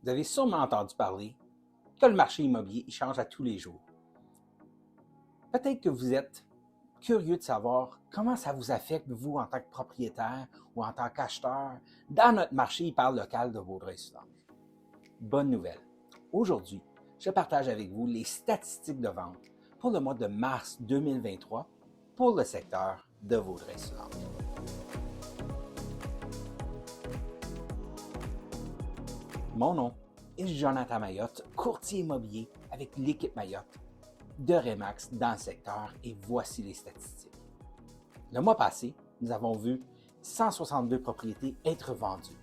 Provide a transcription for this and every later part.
Vous avez sûrement entendu parler que le marché immobilier il change à tous les jours. Peut-être que vous êtes curieux de savoir comment ça vous affecte, vous, en tant que propriétaire ou en tant qu'acheteur, dans notre marché hyper local de Vaudreuil-Soulanges. Bonne nouvelle. Aujourd'hui, je partage avec vous les statistiques de vente pour le mois de mars 2023 pour le secteur de Vaudreuil-Soulanges. Mon nom est Jonathan Mayotte, courtier immobilier avec l'équipe Mayotte de Remax dans le secteur et voici les statistiques. Le mois passé, nous avons vu 162 propriétés être vendues.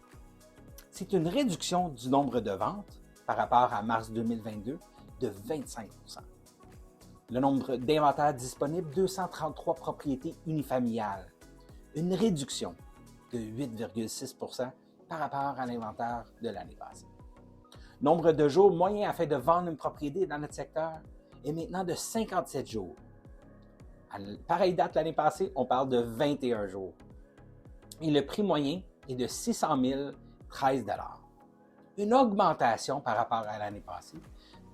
C'est une réduction du nombre de ventes par rapport à mars 2022 de 25 %. Le nombre d'inventaires disponibles, 233 propriétés unifamiliales. Une réduction de 8,6 % par rapport à l'inventaire de l'année passée. Nombre de jours moyen afin de vendre une propriété dans notre secteur est maintenant de 57 jours. À pareille date l'année passée, on parle de 21 jours. Et le prix moyen est de 600 013 $. Une augmentation par rapport à l'année passée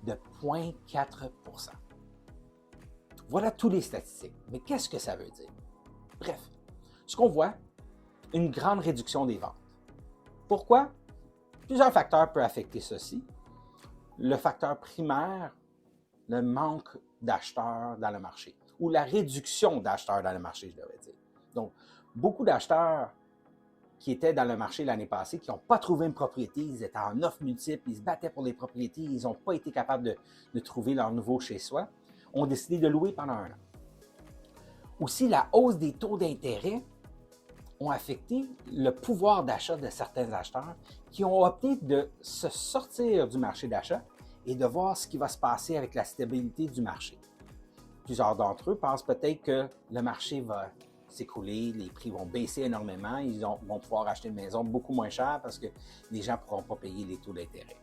de 0,4 %. Voilà tous les statistiques. Mais qu'est-ce que ça veut dire? Bref, ce qu'on voit, une grande réduction des ventes. Pourquoi? Plusieurs facteurs peuvent affecter ceci. Le facteur primaire, le manque d'acheteurs dans le marché, ou la réduction d'acheteurs dans le marché, je devrais dire. Donc, beaucoup d'acheteurs qui étaient dans le marché l'année passée, qui n'ont pas trouvé une propriété, ils étaient en offre multiple, ils se battaient pour les propriétés, ils n'ont pas été capables de trouver leur nouveau chez-soi, ont décidé de louer pendant un an. Aussi, la hausse des taux d'intérêt ont affecté le pouvoir d'achat de certains acheteurs qui ont opté de se sortir du marché d'achat et de voir ce qui va se passer avec la stabilité du marché. Plusieurs d'entre eux pensent peut-être que le marché va s'écrouler, les prix vont baisser énormément, ils vont pouvoir acheter une maison beaucoup moins cher parce que les gens ne pourront pas payer les taux d'intérêt.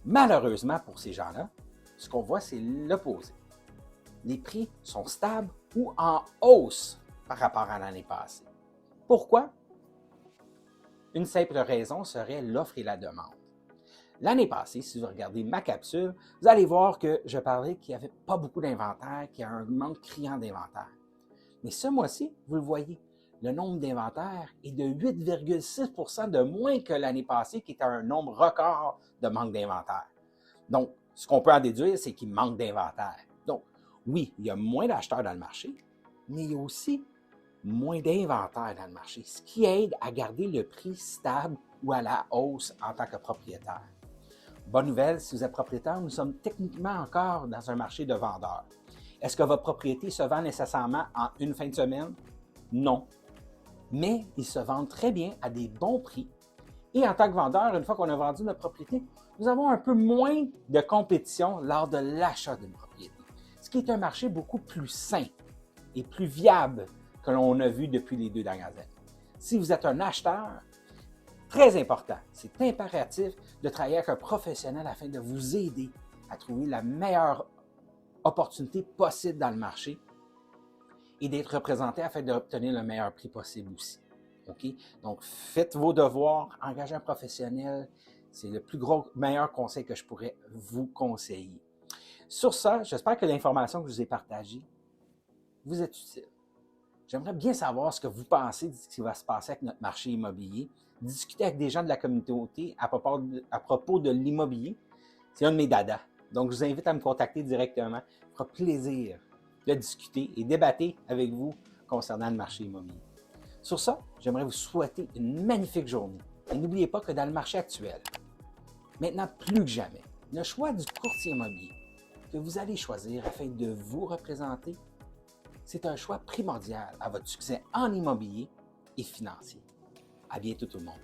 Malheureusement pour ces gens-là, ce qu'on voit, c'est l'opposé. Les prix sont stables ou en hausse par rapport à l'année passée. Pourquoi? Une simple raison serait l'offre et la demande. L'année passée, si vous regardez ma capsule, vous allez voir que je parlais qu'il n'y avait pas beaucoup d'inventaire, qu'il y a un manque criant d'inventaire. Mais ce mois-ci, vous le voyez, le nombre d'inventaires est de 8,6 % de moins que l'année passée, qui était un nombre record de manque d'inventaire. Donc, ce qu'on peut en déduire, c'est qu'il manque d'inventaire. Donc, oui, il y a moins d'acheteurs dans le marché, mais il y a aussi moins d'inventaire dans le marché, ce qui aide à garder le prix stable ou à la hausse en tant que propriétaire. Bonne nouvelle, si vous êtes propriétaire, nous sommes techniquement encore dans un marché de vendeurs. Est-ce que votre propriété se vend nécessairement en une fin de semaine? Non. Mais ils se vendent très bien à des bons prix. Et en tant que vendeur, une fois qu'on a vendu notre propriété, nous avons un peu moins de compétition lors de l'achat d'une propriété, ce qui est un marché beaucoup plus sain et plus viable que l'on a vu depuis les 2 dernières années. Si vous êtes un acheteur, très important, c'est impératif de travailler avec un professionnel afin de vous aider à trouver la meilleure opportunité possible dans le marché et d'être représenté afin d'obtenir le meilleur prix possible aussi. Okay? Donc, faites vos devoirs, engagez un professionnel. C'est le plus gros, meilleur conseil que je pourrais vous conseiller. Sur ça, j'espère que l'information que je vous ai partagée vous est utile. J'aimerais bien savoir ce que vous pensez de ce qui va se passer avec notre marché immobilier. Discuter avec des gens de la communauté à propos de l'immobilier, c'est un de mes dadas. Donc, je vous invite à me contacter directement. Ça fera plaisir de discuter et débattre avec vous concernant le marché immobilier. Sur ça, j'aimerais vous souhaiter une magnifique journée. Et n'oubliez pas que dans le marché actuel, maintenant plus que jamais, le choix du courtier immobilier que vous allez choisir afin de vous représenter, c'est un choix primordial à votre succès en immobilier et financier. À bientôt tout le monde.